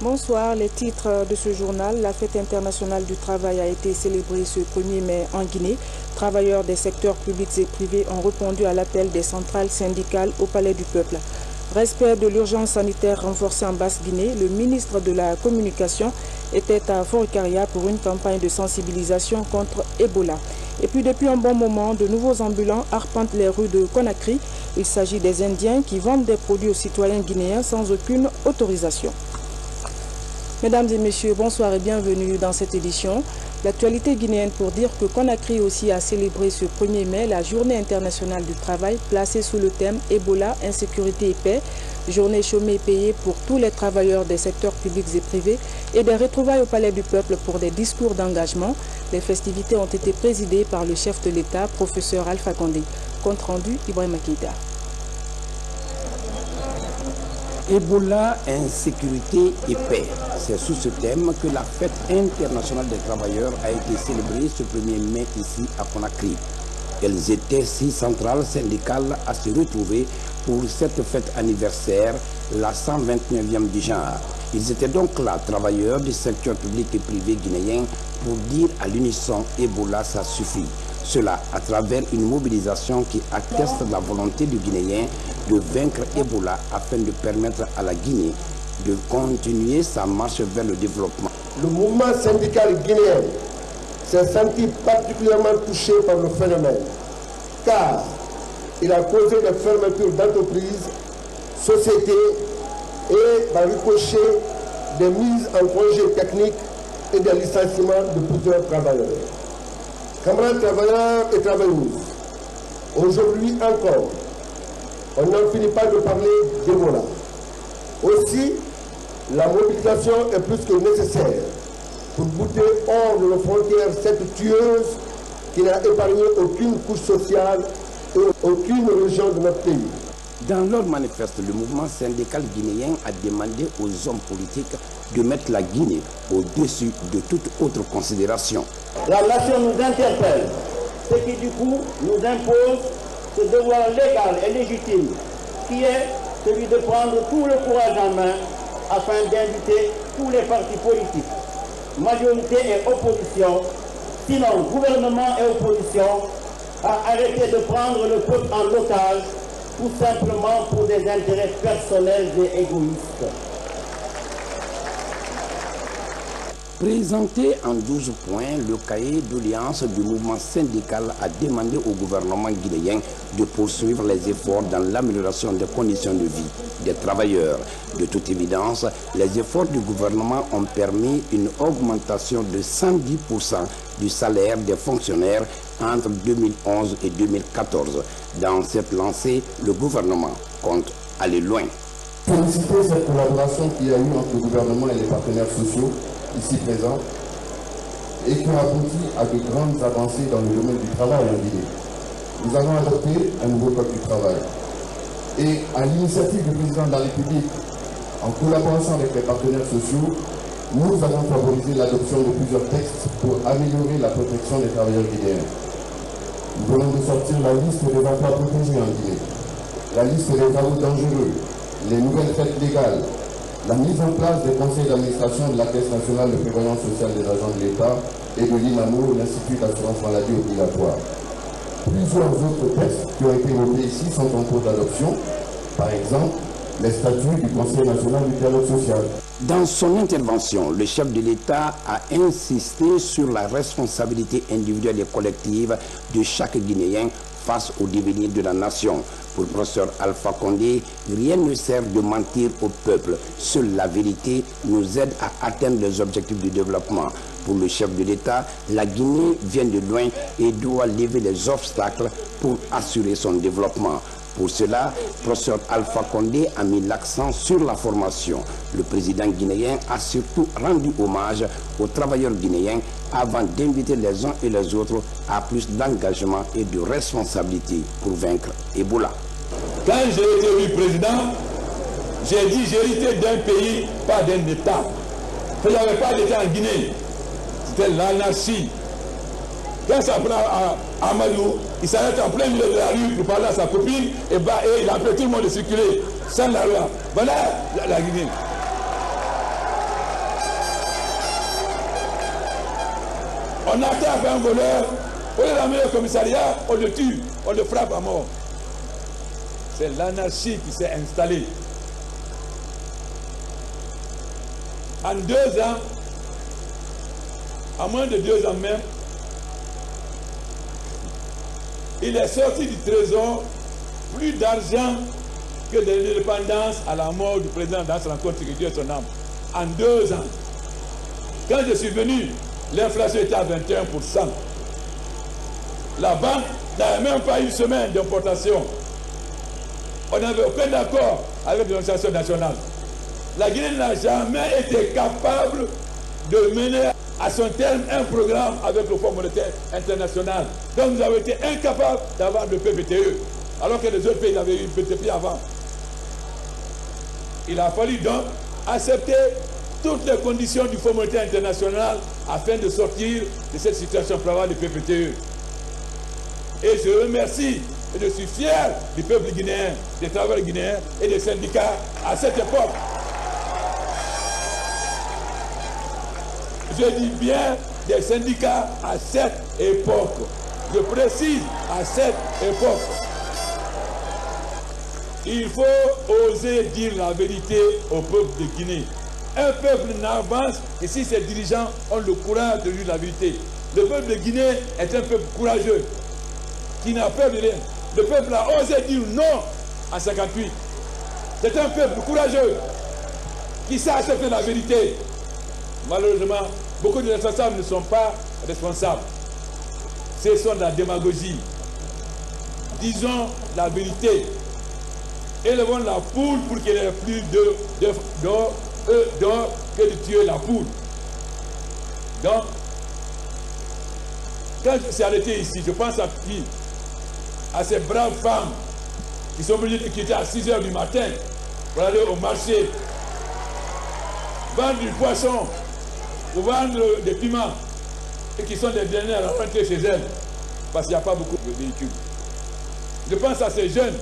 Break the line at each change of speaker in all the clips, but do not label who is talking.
Bonsoir, les titres de ce journal. La fête internationale du travail a été célébrée ce 1er mai en Guinée. Travailleurs des secteurs publics et privés ont répondu à l'appel des centrales syndicales au Palais du Peuple. Respect de l'urgence sanitaire renforcée en Basse-Guinée, le ministre de la Communication était à Fort-Ikaria pour une campagne de sensibilisation contre Ebola. Et puis depuis un bon moment, de nouveaux ambulants arpentent les rues de Conakry. Il s'agit des Indiens qui vendent des produits aux citoyens guinéens sans aucune autorisation. Mesdames et messieurs, bonsoir et bienvenue dans cette édition. L'actualité guinéenne pour dire que Conakry aussi a célébré ce 1er mai la Journée internationale du travail placée sous le thème Ebola, insécurité et paix. Journée chômée et payée pour tous les travailleurs des secteurs publics et privés et des retrouvailles au Palais du Peuple pour des discours d'engagement. Les festivités ont été présidées par le chef de l'État, professeur Alpha Condé. Compte rendu, Ibrahima Keïta.
Ebola, insécurité et paix. C'est sous ce thème que la fête internationale des travailleurs a été célébrée ce 1er mai ici à Conakry. Elles étaient 6 centrales syndicales à se retrouver pour cette fête anniversaire, la 129e du genre. Ils étaient donc là, travailleurs du secteur public et privé guinéen, pour dire à l'unisson Ebola, ça suffit. Cela à travers une mobilisation qui atteste la volonté du Guinéen de vaincre Ebola afin de permettre à la Guinée de continuer sa marche vers le développement.
Le mouvement syndical guinéen s'est senti particulièrement touché par le phénomène, car il a causé des fermetures d'entreprises, sociétés et, par ricochet, des mises en congé techniques et des licenciements de plusieurs travailleurs. Camarades travailleurs et travailleuses, aujourd'hui encore, on n'en finit pas de parler d'Ebola. Aussi, la mobilisation est plus que nécessaire pour bouter hors de nos frontières cette tueuse qui n'a épargné aucune couche sociale et aucune région de notre pays.
Dans leur manifeste, le mouvement syndical guinéen a demandé aux hommes politiques de mettre la Guinée au-dessus de toute autre considération.
La nation nous interpelle, ce qui du coup nous impose ce devoir légal et légitime qui est celui de prendre tout le courage en main afin d'inviter tous les partis politiques, majorité et opposition, sinon gouvernement et opposition, à arrêter de prendre le peuple en otage tout simplement pour des intérêts personnels et égoïstes.
Présenté en 12 points, le cahier d'audience du mouvement syndical a demandé au gouvernement guinéen de poursuivre les efforts dans l'amélioration des conditions de vie des travailleurs. De toute évidence, les efforts du gouvernement ont permis une augmentation de 110% du salaire des fonctionnaires entre 2011 et 2014. Dans cette lancée, le gouvernement compte aller loin.
Féliciter cette collaboration qu'il y a eu entre le gouvernement et les partenaires sociaux ici présents et qui a abouti à de grandes avancées dans le domaine du travail en Guinée. Nous avons adopté un nouveau code du travail et à l'initiative du président de la République, en collaboration avec les partenaires sociaux, nous avons favorisé l'adoption de plusieurs textes pour améliorer la protection des travailleurs guinéens. Nous venons de sortir la liste des emplois protégés en Guinée, la liste des travaux dangereux, les nouvelles fêtes légales, la mise en place des conseils d'administration de la Caisse nationale de prévoyance sociale des agents de l'État et de l'INAMO, l'Institut d'assurance maladie obligatoire. Plusieurs autres textes qui ont été votés ici sont en cours d'adoption, par exemple les statuts du Conseil national du dialogue social.
Dans son intervention, le chef de l'État a insisté sur la responsabilité individuelle et collective de chaque Guinéen face au devenir de la nation. Pour le professeur Alpha Condé, rien ne sert de mentir au peuple. Seule la vérité nous aide à atteindre les objectifs du développement. Pour le chef de l'État, la Guinée vient de loin et doit lever les obstacles pour assurer son développement. Pour cela, le professeur Alpha Condé a mis l'accent sur la formation. Le président guinéen a surtout rendu hommage aux travailleurs guinéens avant d'inviter les uns et les autres à plus d'engagement et de responsabilité pour vaincre Ebola.
Quand j'ai été élu président, j'ai dit j'héritais d'un pays, pas d'un État. Il n'y avait pas d'État en Guinée. C'était l'anarchie. Quand ça prend à Amadou, il s'arrête en plein milieu de la rue pour parler à sa copine et il empêche tout le monde de circuler sans la loi. Voilà la Guinée. On attrape un voleur, on le ramène au commissariat, on le tue, on le frappe à mort. C'est l'anarchie qui s'est installée. En 2 ans, à moins de 2 ans même, il est sorti du trésor plus d'argent que de l'indépendance à la mort du président dans sa rencontre que Dieu son âme. En 2 ans. Quand je suis venu, l'inflation était à 21%. La banque n'avait même pas une semaine d'importation. On n'avait aucun accord avec l'organisation nationale. La Guinée n'a jamais été capable de mener à son terme un programme avec le Fonds monétaire international. Donc nous avons été incapables d'avoir de PPTE, alors que les autres pays avaient eu une PTP avant. Il a fallu donc accepter toutes les conditions du Fonds monétaire international afin de sortir de cette situation pour avoir le PPTE. Et je remercie et je suis fier du peuple guinéen, des travailleurs guinéens et des syndicats à cette époque. Je dis bien des syndicats à cette époque. Je précise à cette époque. Il faut oser dire la vérité au peuple de Guinée. Un peuple n'avance que si ses dirigeants ont le courage de dire la vérité. Le peuple de Guinée est un peuple courageux, qui n'a peur de rien. Le peuple a osé dire non en 1958. C'est un peuple courageux, qui sait accepter la vérité. Malheureusement, beaucoup de responsables ne sont pas responsables. Ce sont de la démagogie. Disons la vérité. Élevons la poule pour qu'il n'y ait plus d'or que de tuer la poule. Donc, quand je suis arrêté ici, je pense à ces braves femmes qui sont obligées de quitter à 6 h du matin pour aller au marché, vendre du poisson, pour vendre des piments, et qui sont les dernières à rentrer chez elles, parce qu'il n'y a pas beaucoup de véhicules. Je pense à ces jeunes,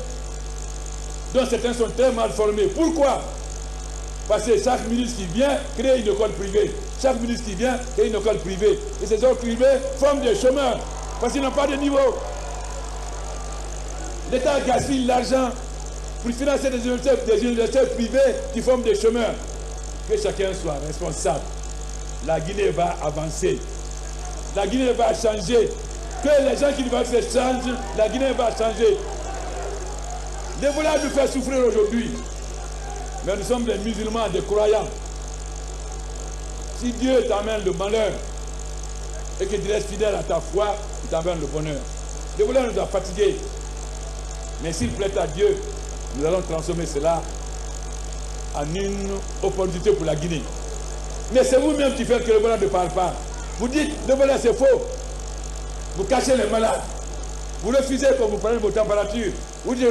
dont certains sont très mal formés. Pourquoi? Parce que chaque ministre qui vient crée une école privée. Chaque ministre qui vient crée une école privée. Et ces écoles privées forment des chômeurs, parce qu'ils n'ont pas de niveau. L'État gaspille l'argent pour financer des universités privées qui forment des chômeurs. Que chacun soit responsable. La Guinée va avancer. La Guinée va changer. Que les gens qui veulent se changent, la Guinée va changer. Les voleurs nous font souffrir aujourd'hui. Mais nous sommes des musulmans, des croyants. Si Dieu t'amène le malheur et que tu restes fidèle à ta foi, il t'amène le bonheur. Les voleurs nous ont fatigués. Mais s'il plaît à Dieu, nous allons transformer cela en une opportunité pour la Guinée. Mais c'est vous-même qui faites que le voleur ne parle pas. Vous dites, le voleur c'est faux. Vous cachez les malades. Vous refusez quand vous prenez vos températures. Vous dites,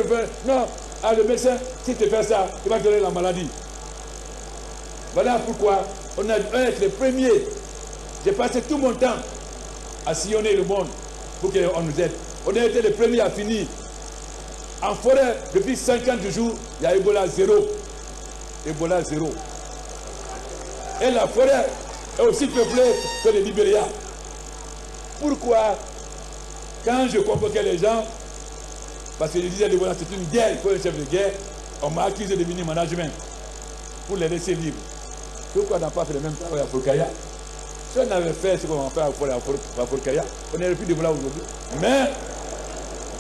non, le médecin, si tu fais ça, il va te donner la maladie. Voilà pourquoi on a dû être les premiers. J'ai passé tout mon temps à sillonner le monde pour qu'on nous aide. On a été les premiers à finir. En forêt, depuis 50 jours, il y a Ebola 0. Ebola 0. Et la forêt est aussi peuplée que le Libéria. Pourquoi, quand je convoquais les gens, parce que je disais Ebola c'est une guerre, il faut un chef de guerre, on m'a accusé de mini-management pour les laisser libres. Pourquoi on n'a pas fait le même travail à Folkaya? Si on avait fait ce qu'on a fait à Folkaya, on n'aurait plus d'Ebola aujourd'hui. Mais,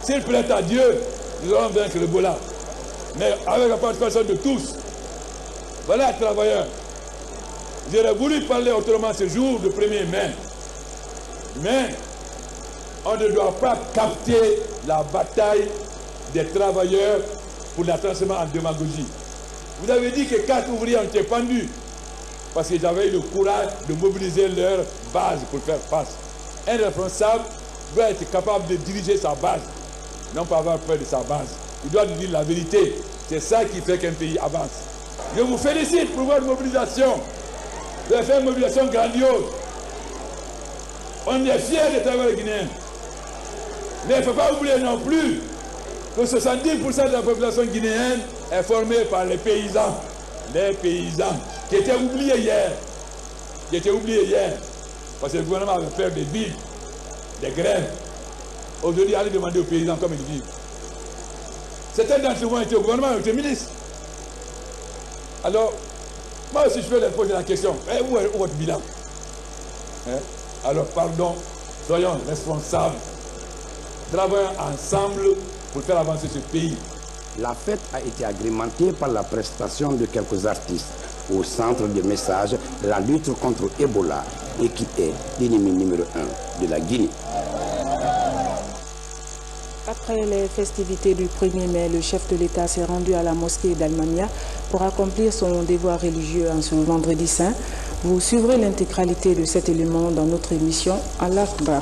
s'il plaît à Dieu, nous allons vaincre l'Ebola. Mais avec la participation de tous. Voilà, travailleurs. J'aurais voulu parler autrement ce jour de 1er mai. Mais on ne doit pas capter la bataille des travailleurs pour la transformer en démagogie. Vous avez dit que 4 ouvriers ont été pendus parce qu'ils avaient eu le courage de mobiliser leur base pour faire face. Un responsable doit être capable de diriger sa base, non pas avoir peur de sa base. Il doit dire la vérité. C'est ça qui fait qu'un pays avance. Je vous félicite pour votre mobilisation. Vous avez fait une mobilisation grandiose. On est fiers des travailleurs guinéens. Mais il ne faut pas oublier non plus que 70% de la population guinéenne est formée par les paysans. Les paysans qui étaient oubliés hier. Parce que le gouvernement avait fait des villes, des grèves. Aujourd'hui, allez demander aux paysans comment ils vivent. Certains d'entre vous ont été au gouvernement, ont été ministres. Alors, moi aussi je peux leur poser la question, où est votre bilan? Alors pardon, soyons responsables, travaillons ensemble pour faire avancer ce pays.
La fête a été agrémentée par la prestation de quelques artistes au centre de message de la lutte contre Ebola et qui est l'ennemi numéro 1 de la Guinée.
Après les festivités du 1er mai, le chef de l'État s'est rendu à la mosquée d'Almamia pour accomplir son devoir religieux en ce vendredi saint. Vous suivrez l'intégralité de cet élément dans notre émission Allah Akbar.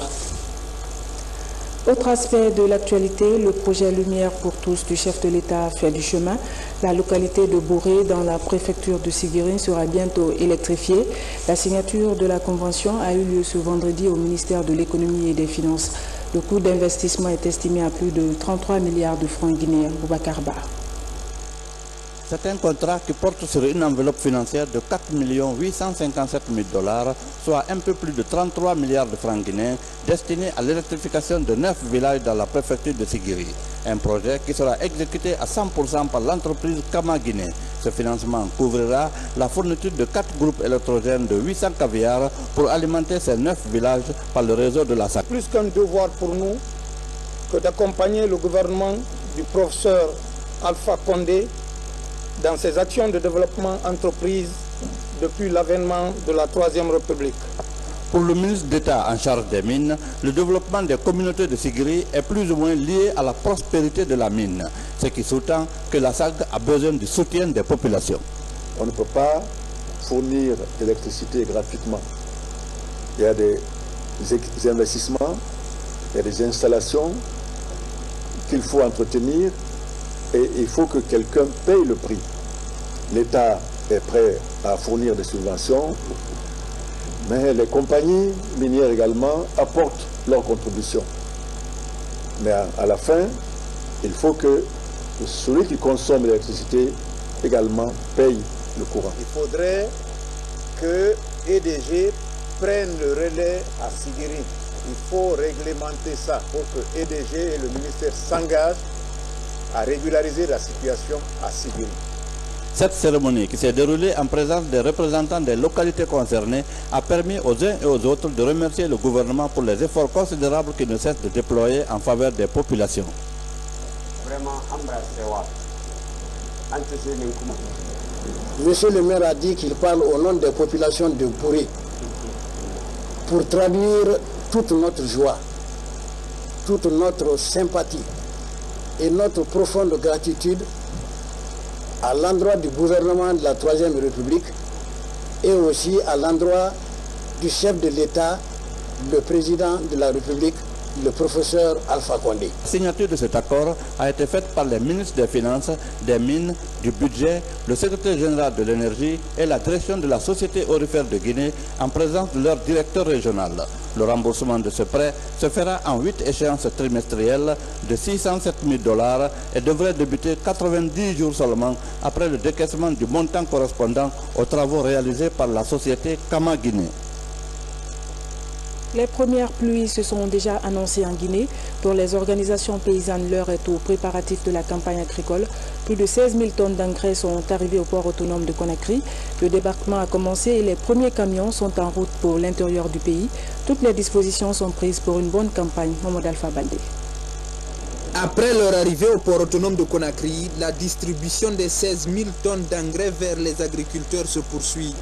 Autre aspect de l'actualité, le projet Lumière pour tous du chef de l'État fait du chemin. La localité de Bouré, dans la préfecture de Siguiri, sera bientôt électrifiée. La signature de la convention a eu lieu ce vendredi au ministère de l'Économie et des Finances. Le coût d'investissement est estimé à plus de 33 milliards de francs guinéens. Boubacar Ba.
C'est un contrat qui porte sur une enveloppe financière de 4 857 000 $, soit un peu plus de 33 milliards de francs guinéens, destiné à l'électrification de 9 villages dans la préfecture de Siguiri. Un projet qui sera exécuté à 100% par l'entreprise Kama Guinée. Ce financement couvrira la fourniture de 4 groupes électrogènes de 800 caviars pour alimenter ces 9 villages par le réseau de la SAC.
Plus qu'un devoir pour nous que d'accompagner le gouvernement du professeur Alpha Condé dans ses actions de développement entreprises depuis l'avènement de la Troisième République.
Pour le ministre d'État en charge des mines, le développement des communautés de Siguiri est plus ou moins lié à la prospérité de la mine, ce qui sous-tend que la SAG a besoin du soutien des populations.
On ne peut pas fournir l'électricité gratuitement. Il y a des investissements, il y a des installations qu'il faut entretenir et il faut que quelqu'un paye le prix. L'État est prêt à fournir des subventions, mais les compagnies minières également apportent leur contribution. Mais à la fin, il faut que celui qui consomme l'électricité également paye le courant.
Il faudrait que EDG prenne le relais à Siguiri. Il faut réglementer ça pour que EDG et le ministère s'engagent à régulariser la situation à Siguiri.
Cette cérémonie, qui s'est déroulée en présence des représentants des localités concernées, a permis aux uns et aux autres de remercier le gouvernement pour les efforts considérables qu'il ne cesse de déployer en faveur des populations.
Monsieur le maire a dit qu'il parle au nom des populations de Bouré pour traduire toute notre joie, toute notre sympathie et notre profonde gratitude à l'endroit du gouvernement de la Troisième République et aussi à l'endroit du chef de l'État, le président de la République, le professeur Alpha Condé.
La signature de cet accord a été faite par les ministres des Finances, des Mines, du Budget, le secrétaire général de l'Énergie et la direction de la Société aurifère de Guinée en présence de leur directeur régional. Le remboursement de ce prêt se fera en 8 échéances trimestrielles de 607 000 $ et devrait débuter 90 jours seulement après le décaissement du montant correspondant aux travaux réalisés par la société Kama Guinée.
Les premières pluies se sont déjà annoncées en Guinée. Pour les organisations paysannes, l'heure est aux préparatifs de la campagne agricole. Plus de 16 000 tonnes d'engrais sont arrivées au port autonome de Conakry. Le débarquement a commencé et les premiers camions sont en route pour l'intérieur du pays. Toutes les dispositions sont prises pour une bonne campagne. Mohamed Alpha Baldé.
Après leur arrivée au port autonome de Conakry, la distribution des 16 000 tonnes d'engrais vers les agriculteurs se poursuit.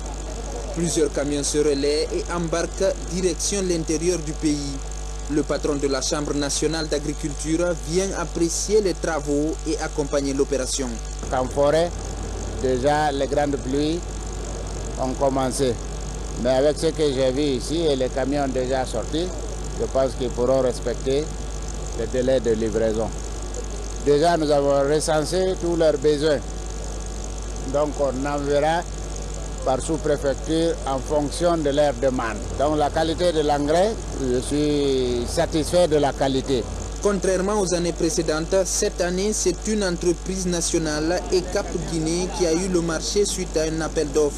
Plusieurs camions se relaient et embarquent direction l'intérieur du pays. Le patron de la Chambre nationale d'agriculture vient apprécier les travaux et accompagner l'opération.
En forêt, déjà les grandes pluies ont commencé. Mais avec ce que j'ai vu ici et les camions déjà sortis, je pense qu'ils pourront respecter les délais de livraison. Déjà, nous avons recensé tous leurs besoins. Donc, on enverra par sous-préfecture en fonction de leur demande. Donc la qualité de l'engrais, je suis satisfait de la qualité.
Contrairement aux années précédentes, cette année, c'est une entreprise nationale, ECAP Guinée, qui a eu le marché suite à un appel d'offres.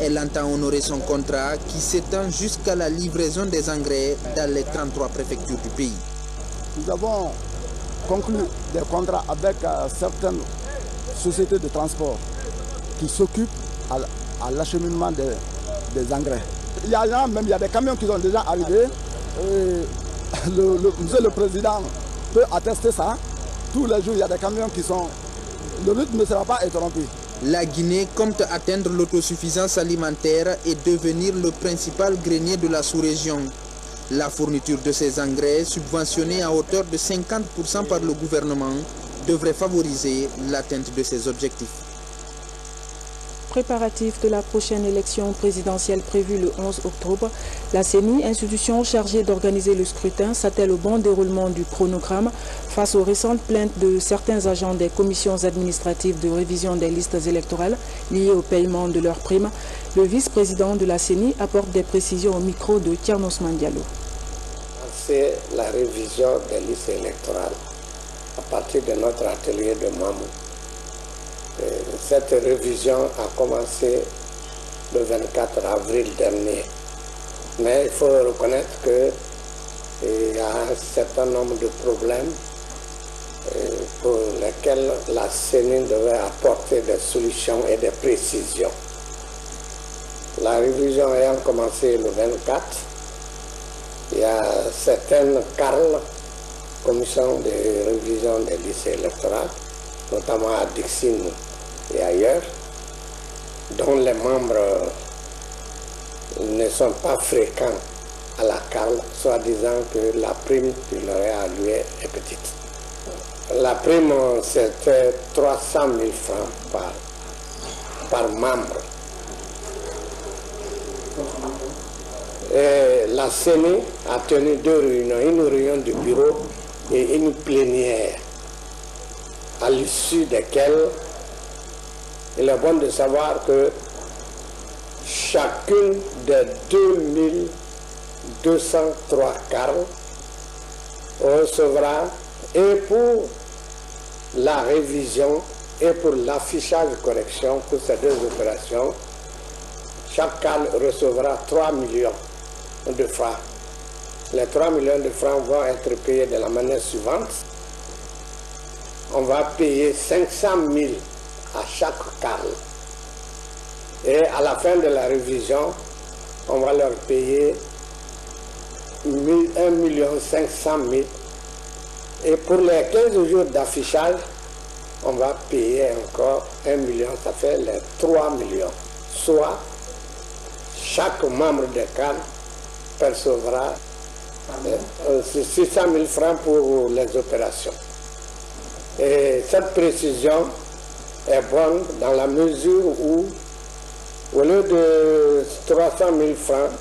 Elle entend honorer son contrat qui s'étend jusqu'à la livraison des engrais dans les 33 préfectures du pays.
Nous avons conclu des contrats avec certaines sociétés de transport qui s'occupent à l'acheminement des engrais. Il y a des camions qui sont déjà arrivés. Monsieur le Président peut attester ça. Tous les jours, il y a des camions qui sont... Le rythme ne sera pas interrompu.
La Guinée compte atteindre l'autosuffisance alimentaire et devenir le principal grenier de la sous-région. La fourniture de ces engrais, subventionnés à hauteur de 50% par le gouvernement, devrait favoriser l'atteinte de ces objectifs.
Préparatifs de la prochaine élection présidentielle prévue le 11 octobre, la CENI, institution chargée d'organiser le scrutin, s'attelle au bon déroulement du chronogramme face aux récentes plaintes de certains agents des commissions administratives de révision des listes électorales liées au paiement de leurs primes. Le vice-président de la CENI apporte des précisions au micro de Thiernos Mandialo.
C'est la révision des listes électorales à partir de notre atelier de Mamou. Cette révision a commencé le 24 avril dernier. Mais il faut reconnaître qu'il y a un certain nombre de problèmes pour lesquels la CENI devait apporter des solutions et des précisions. La révision ayant commencé le 24, il y a certaines CARL, commission de révision des listes électorales, notamment à Dixine et ailleurs, dont les membres ne sont pas fréquents à la CARL, soit disant que la prime qui leur est allouée est petite. La prime, c'était 300 000 francs par membre. Et la CENI a tenu deux réunions, une réunion du bureau et une plénière, à l'issue desquelles il est bon de savoir que chacune des 2203 cartes recevra, et pour la révision et pour l'affichage de correction pour ces deux opérations, chaque carte recevra 3 millions de francs. Les 3 millions de francs vont être payés de la manière suivante. On va payer 500 000 à chaque carte. Et à la fin de la révision, on va leur payer 1 500 000. Et pour les 15 jours d'affichage, on va payer encore 1 million, ça fait les 3 millions. Soit chaque membre de CAN percevra 600 000 francs pour les opérations. Et cette précision est bonne dans la mesure où, au lieu de 300 000 francs,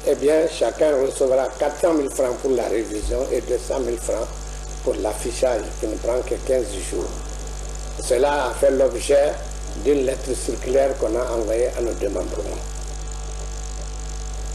eh bien, chacun recevra 400 000 francs pour la révision et 200 000 francs pour l'affichage, qui ne prend que 15 jours. Cela a fait l'objet d'une lettre circulaire qu'on a envoyée à nos démembrements.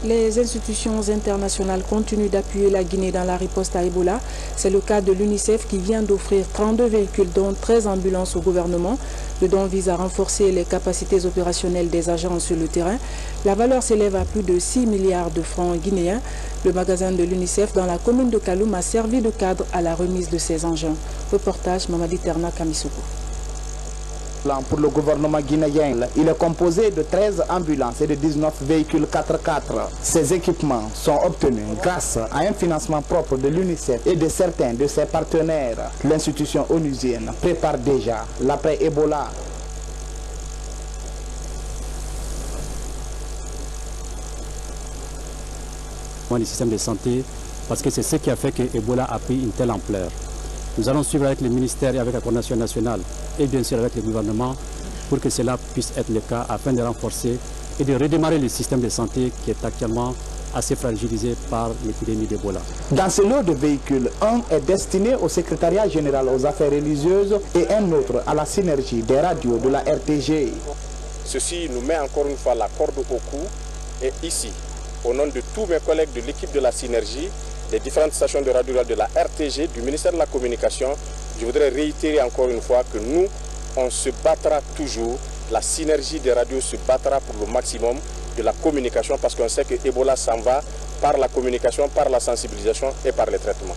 Les institutions internationales continuent d'appuyer la Guinée dans la riposte à Ebola. C'est le cas de l'UNICEF qui vient d'offrir 32 véhicules, dont 13 ambulances au gouvernement. Le don vise à renforcer les capacités opérationnelles des agents sur le terrain. La valeur s'élève à plus de 6 milliards de francs guinéens. Le magasin de l'UNICEF dans la commune de Kaloum a servi de cadre à la remise de ces engins. Reportage Mamadi Terna Kamisoko.
Pour le gouvernement guinéen, il est composé de 13 ambulances et de 19 véhicules 4x4. Ces équipements sont obtenus grâce à un financement propre de l'UNICEF et de certains de ses partenaires. L'institution onusienne prépare déjà l'après-Ebola.
Du système de santé, parce que c'est ce qui a fait que Ebola a pris une telle ampleur. Nous allons suivre avec le ministère et avec la coordination nationale et bien sûr avec le gouvernement pour que cela puisse être le cas afin de renforcer et de redémarrer le système de santé qui est actuellement assez fragilisé par l'épidémie d'Ebola.
Dans ce lot de véhicules, un est destiné au secrétariat général aux affaires religieuses et un autre à la synergie des radios de la RTG.
Ceci nous met encore une fois la corde au cou et ici, au nom de tous mes collègues de l'équipe de la synergie, des différentes stations de radio de la RTG, du ministère de la Communication, je voudrais réitérer encore une fois que nous, on se battra toujours la synergie des radios se battra pour le maximum de la communication parce qu'on sait que Ebola s'en va par la communication, par la sensibilisation et par les traitements.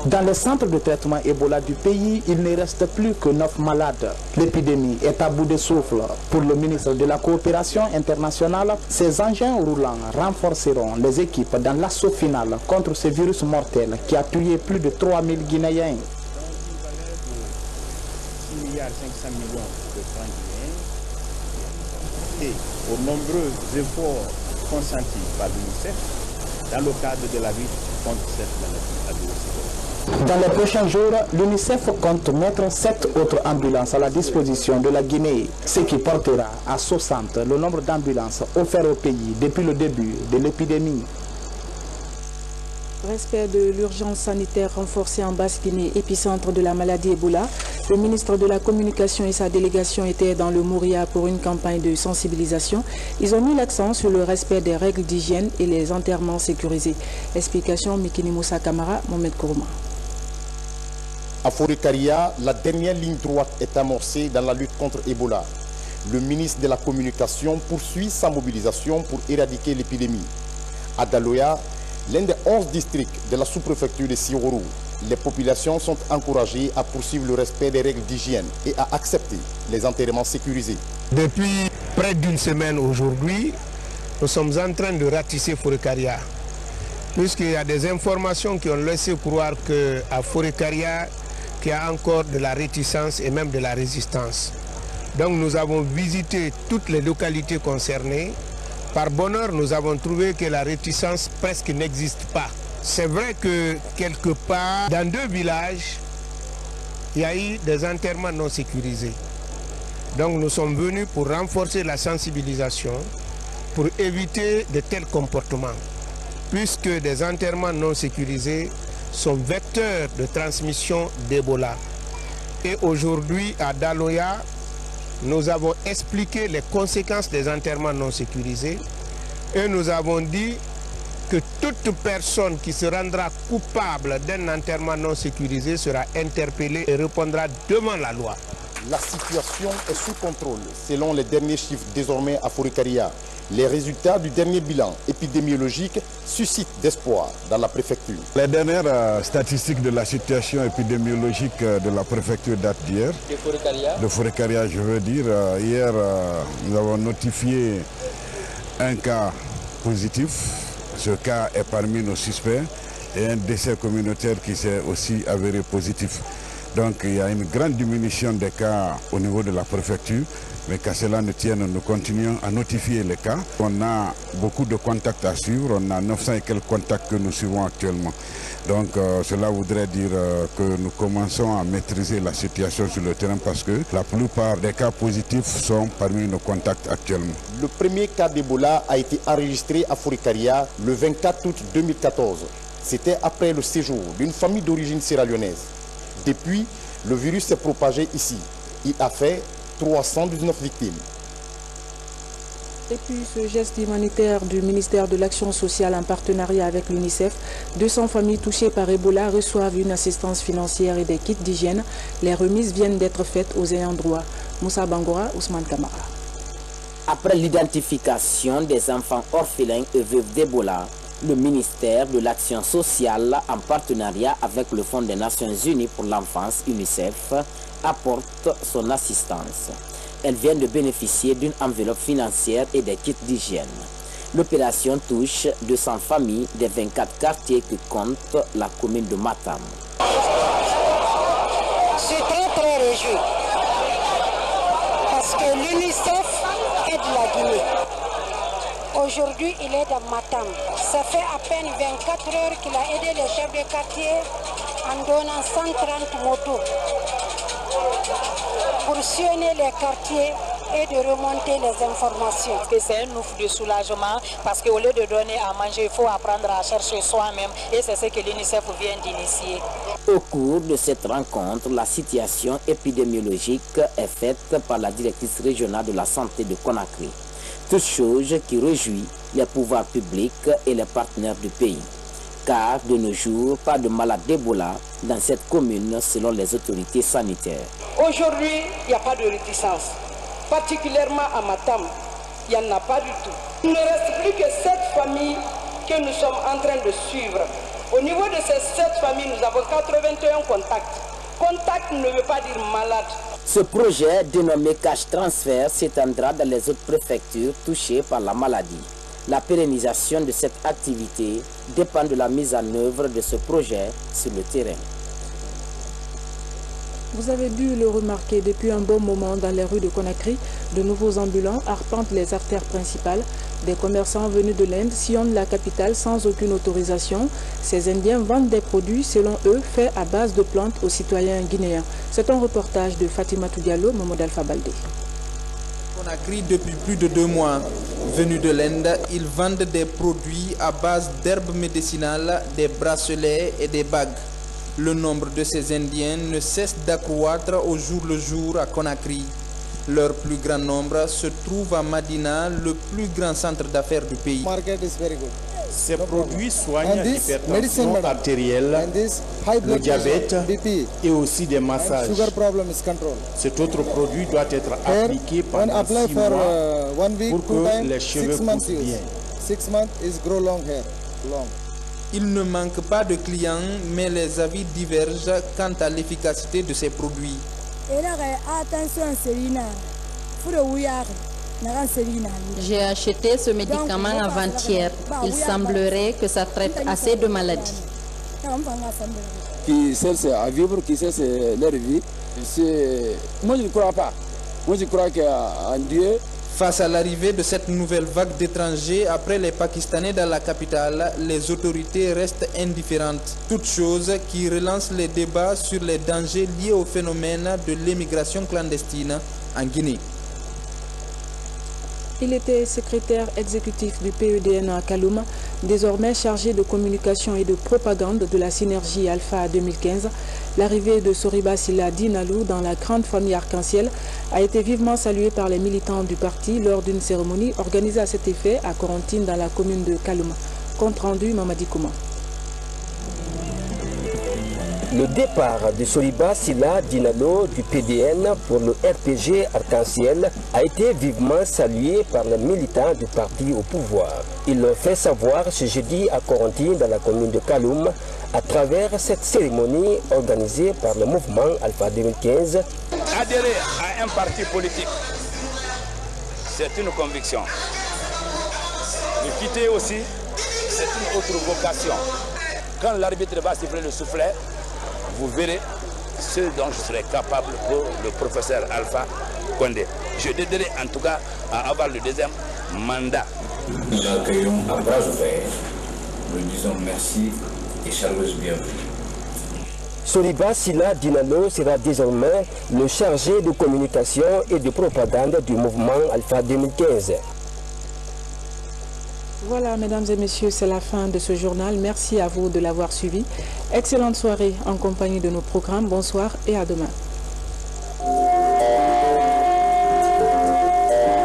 Dans le centre de traitement Ebola du pays, il ne reste plus que 9 malades. L'épidémie est à bout de souffle. Pour le ministre de la Coopération internationale, ces engins roulants renforceront les équipes dans l'assaut final contre ce virus mortel qui a tué plus de 3000 Guinéens.
6,5 milliards de francs guinéens et aux nombreux efforts consentis par l'UNICEF dans le cadre de la lutte contre cette maladie à virus.
Dans les prochains jours, l'UNICEF compte mettre 7 autres ambulances à la disposition de la Guinée, ce qui portera à 60 le nombre d'ambulances offertes au pays depuis le début de l'épidémie.
Respect de l'urgence sanitaire renforcée en Basse-Guinée, épicentre de la maladie Ebola. Le ministre de la Communication et sa délégation étaient dans le Mouria pour une campagne de sensibilisation. Ils ont mis l'accent sur le respect des règles d'hygiène et les enterrements sécurisés. Explication Mikini Moussa Kamara, Mohamed Kourouma.
À Forêt-Karia, la dernière ligne droite est amorcée dans la lutte contre Ebola. Le ministre de la Communication poursuit sa mobilisation pour éradiquer l'épidémie. À Daloya, l'un des 11 districts de la sous-préfecture de Siorou, les populations sont encouragées à poursuivre le respect des règles d'hygiène et à accepter les enterrements sécurisés.
Depuis près d'une semaine aujourd'hui, nous sommes en train de ratisser Forêt-Karia, puisqu'il y a des informations qui ont laissé croire qu'à Forêt-Karia, qu'il y a encore de la réticence et même de la résistance. Donc nous avons visité toutes les localités concernées. Par bonheur, nous avons trouvé que la réticence presque n'existe pas. C'est vrai que quelque part, dans 2 villages, il y a eu des enterrements non sécurisés. Donc nous sommes venus pour renforcer la sensibilisation, pour éviter de tels comportements, puisque des enterrements non sécurisés sont vecteurs de transmission d'Ebola. Et aujourd'hui, à Daloya, nous avons expliqué les conséquences des enterrements non sécurisés et nous avons dit que toute personne qui se rendra coupable d'un enterrement non sécurisé sera interpellée et répondra devant la loi.
La situation est sous contrôle selon les derniers chiffres désormais à Forêt-Karia. Les résultats du dernier bilan épidémiologique suscitent d'espoir dans la préfecture.
Les dernières statistiques de la situation épidémiologique de la préfecture datent d'hier. De Forêt-Karia, je veux dire. Hier, nous avons notifié un cas positif. Ce cas est parmi nos suspects et un décès communautaire qui s'est aussi avéré positif. Donc il y a une grande diminution des cas au niveau de la préfecture, mais qu'à cela ne tienne, nous continuons à notifier les cas. On a beaucoup de contacts à suivre, on a 900 et quelques contacts que nous suivons actuellement. Donc cela voudrait dire que nous commençons à maîtriser la situation sur le terrain parce que la plupart des cas positifs sont parmi nos contacts actuellement.
Le premier cas d'Ebola a été enregistré à Forêt-Karia le 24 août 2014. C'était après le séjour d'une famille d'origine sierra-léonaise. Depuis, le virus s'est propagé ici. Il a fait 319 victimes.
Et puis ce geste humanitaire du ministère de l'Action sociale en partenariat avec l'UNICEF, 200 familles touchées par Ebola reçoivent une assistance financière et des kits d'hygiène. Les remises viennent d'être faites aux ayants droit. Moussa Bangora, Ousmane Kamara.
Après l'identification des enfants orphelins et veuves d'Ebola, le ministère de l'Action sociale, en partenariat avec le Fonds des Nations Unies pour l'enfance, UNICEF, apporte son assistance. Elle vient de bénéficier d'une enveloppe financière et des kits d'hygiène. L'opération touche 200 familles des 24 quartiers que compte la commune de Matam.
Je suis très réjoui parce que l'UNICEF aide la Guinée. Aujourd'hui, il est dans Matam. Ça fait à peine 24 heures qu'il a aidé les chefs de quartier en donnant 130 motos pour sillonner les quartiers et de remonter les informations.
C'est un ouf de soulagement parce qu'au lieu de donner à manger, il faut apprendre à chercher soi-même et c'est ce que l'UNICEF vient d'initier.
Au cours de cette rencontre, la situation épidémiologique est faite par la directrice régionale de la santé de Conakry. Toute chose qui réjouit les pouvoirs publics et les partenaires du pays. Car de nos jours, pas de malades d'Ebola dans cette commune selon les autorités sanitaires.
Aujourd'hui, il n'y a pas de réticence.
particulièrement à Matam, il n'y en a pas du tout. Il ne reste plus que 7 familles que nous sommes en train de suivre. Au niveau de ces 7 familles, nous avons 81 contacts. Contact ne veut pas dire malade.
Ce projet, dénommé Cash Transfert, s'étendra dans les autres préfectures touchées par la maladie. La pérennisation de cette activité dépend de la mise en œuvre de ce projet sur le terrain.
Vous avez dû le remarquer, depuis un bon moment dans les rues de Conakry, de nouveaux ambulants arpentent les artères principales. Des commerçants venus de l'Inde sillonnent la capitale sans aucune autorisation. Ces Indiens vendent des produits, selon eux, faits à base de plantes aux citoyens guinéens. C'est un reportage de Fatima Diallo, Mohamed Alpha Baldé.
Conakry, depuis plus de 2 mois. Venus de l'Inde, ils vendent des produits à base d'herbes médicinales, des bracelets et des bagues. Le nombre de ces Indiens ne cesse d'accroître au jour le jour à Conakry. Leur plus grand nombre se trouve à Madina, le plus grand centre d'affaires du pays.
Ces produits soignent l'hypertension artérielle, le diabète et aussi des massages. Cet autre produit doit être appliqué pendant 6 mois pour que les cheveux poussent bien.
Il ne manque pas de clients, mais les avis divergent quant à l'efficacité de ces produits.
J'ai acheté ce médicament avant-hier. Il semblerait que ça traite assez de maladies.
Qui cherchent à vivre, qui cherchent leur vie. Moi, je ne crois pas. Moi, je crois qu'en Dieu.
Face à l'arrivée de cette nouvelle vague d'étrangers après les Pakistanais dans la capitale, les autorités restent indifférentes. Toute chose qui relance les débats sur les dangers liés au phénomène de l'émigration clandestine en Guinée.
Il était secrétaire exécutif du PEDN à Kaloum, désormais chargé de communication et de propagande de la synergie Alpha 2015. L'arrivée de Soriba Silla Dinalou dans la grande famille arc-en-ciel a été vivement saluée par les militants du parti lors d'une cérémonie organisée à cet effet à Corentine dans la commune de Kaloum. Compte rendu Mamadi Kouma.
Le départ de Soriba Silla Dinalo du PDN pour le RPG Arc-en-Ciel a été vivement salué par les militants du parti au pouvoir. Ils l'ont fait savoir ce jeudi à Corentine dans la commune de Kaloum à travers cette cérémonie organisée par le mouvement Alpha 2015.
Adhérer à un parti politique, c'est une conviction. Le quitter aussi, c'est une autre vocation. Quand l'arbitre va siffler le soufflet, vous verrez ce dont je serai capable pour le professeur Alpha Condé. Je t'aiderai en tout cas à avoir le deuxième mandat.
Nous l'accueillons à bras ouverts. Nous disons merci et chaleureuse bienvenue.
Soriba Silla Dinalo sera désormais le chargé de communication et de propagande du mouvement Alpha 2015.
Voilà, mesdames et messieurs, c'est la fin de ce journal. Merci à vous de l'avoir suivi. Excellente soirée en compagnie de nos programmes. Bonsoir et à demain.